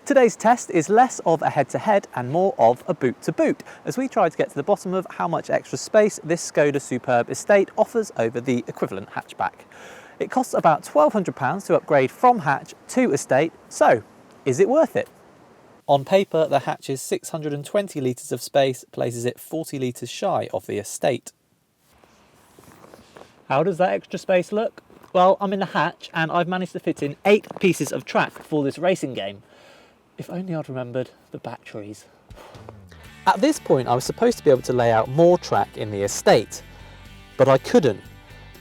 Today's test is less of a head-to-head and more of a boot-to-boot, as we try to get to the bottom of how much extra space this Skoda Superb estate offers over the equivalent hatchback. It costs about £1,200 to upgrade from hatch to estate, so is it worth it? On paper, the hatch's 620 litres of space places it 40 litres shy of the estate. How does that extra space look? Well, I'm in the hatch and I've managed to fit in 8 pieces of track for this racing game. If only I'd remembered the batteries. At this point, I was supposed to be able to lay out more track in the estate, but I couldn't.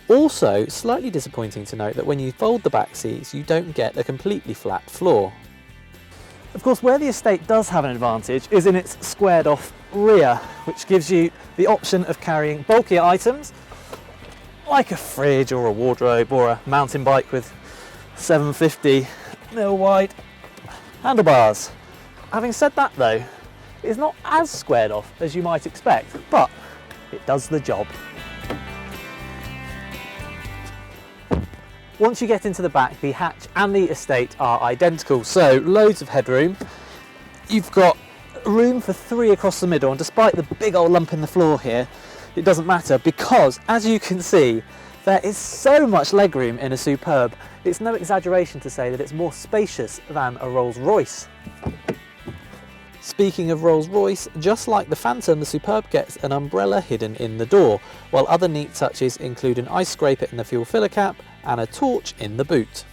Also, slightly disappointing to note that when you fold the back seats, you don't get a completely flat floor. Of course, where the estate does have an advantage is in its squared off rear, which gives you the option of carrying bulkier items, like a fridge or a wardrobe or a mountain bike with 750mm wide handlebars. Having said that though, it's not as squared off as you might expect, but it does the job. Once you get into the back, the hatch and the estate are identical, so loads of headroom. You've got room for 3 across the middle, and despite the big old lump in the floor here, it doesn't matter because, as you can see, there is so much legroom in a Superb. It's no exaggeration to say that it's more spacious than a Rolls-Royce. Speaking of Rolls-Royce, just like the Phantom, the Superb gets an umbrella hidden in the door, while other neat touches include an ice scraper in the fuel filler cap and a torch in the boot.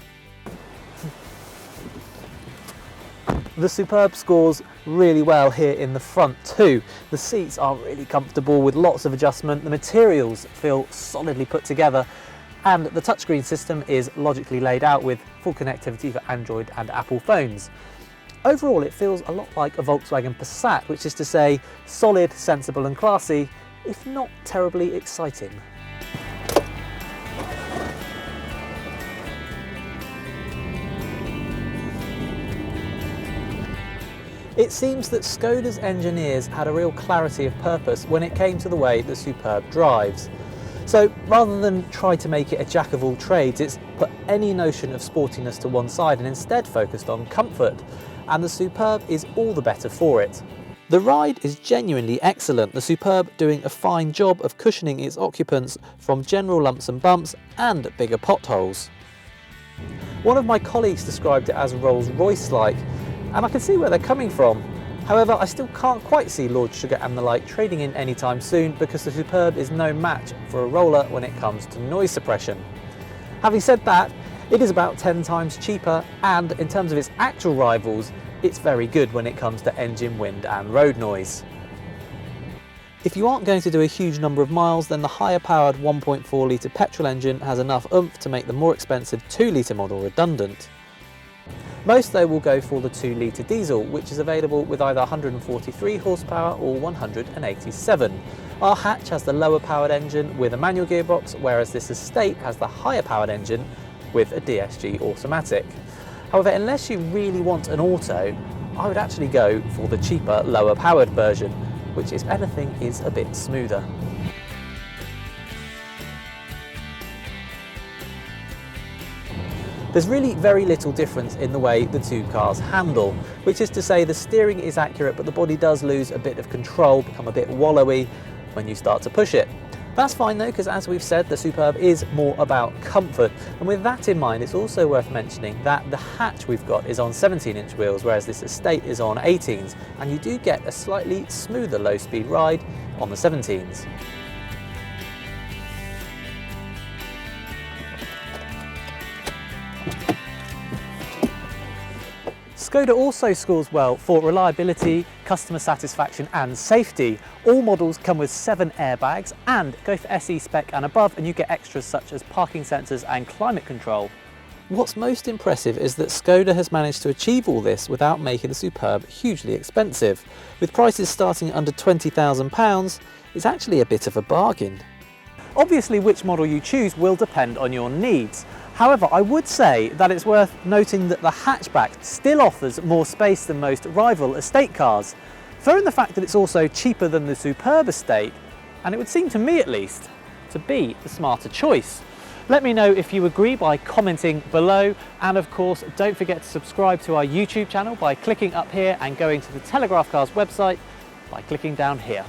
The Superb scores really well here in the front too. The seats are really comfortable with lots of adjustment, the materials feel solidly put together, and the touchscreen system is logically laid out with full connectivity for Android and Apple phones. Overall, it feels a lot like a Volkswagen Passat, which is to say solid, sensible and classy, if not terribly exciting. It seems that Skoda's engineers had a real clarity of purpose when it came to the way the Superb drives. So rather than try to make it a jack of all trades, it's put any notion of sportiness to one side and instead focused on comfort, and the Superb is all the better for it. The ride is genuinely excellent, the Superb doing a fine job of cushioning its occupants from general lumps and bumps and bigger potholes. One of my colleagues described it as Rolls-Royce-like, and I can see where they're coming from. However, I still can't quite see Lord Sugar and the like trading in anytime soon because the Superb is no match for a roller when it comes to noise suppression. Having said that, it is about 10 times cheaper, and in terms of its actual rivals, it's very good when it comes to engine, wind and road noise. If you aren't going to do a huge number of miles, then the higher powered 1.4 litre petrol engine has enough oomph to make the more expensive 2 litre model redundant. Most though will go for the 2 litre diesel, which is available with either 143 horsepower or 187. Our hatch has the lower powered engine with a manual gearbox, whereas this estate has the higher powered engine with a DSG automatic. However, unless you really want an auto, I would actually go for the cheaper, lower powered version, which if anything is a bit smoother. There's really very little difference in the way the two cars handle, which is to say the steering is accurate but the body does lose a bit of control, become a bit wallowy when you start to push it. That's fine though, because as we've said, the Superb is more about comfort, and with that in mind it's also worth mentioning that the hatch we've got is on 17-inch wheels, whereas this estate is on 18s, and you do get a slightly smoother low-speed ride on the 17s. Skoda also scores well for reliability, customer satisfaction and safety. All models come with 7 airbags and go for SE spec and above, and you get extras such as parking sensors and climate control. What's most impressive is that Skoda has managed to achieve all this without making the Superb hugely expensive. With prices starting at under £20,000, it's actually a bit of a bargain. Obviously, which model you choose will depend on your needs. However, I would say that it's worth noting that the hatchback still offers more space than most rival estate cars. Throw in the fact that it's also cheaper than the Superb estate, and it would seem to me at least to be the smarter choice. Let me know if you agree by commenting below, and of course don't forget to subscribe to our YouTube channel by clicking up here and going to the Telegraph Cars website by clicking down here.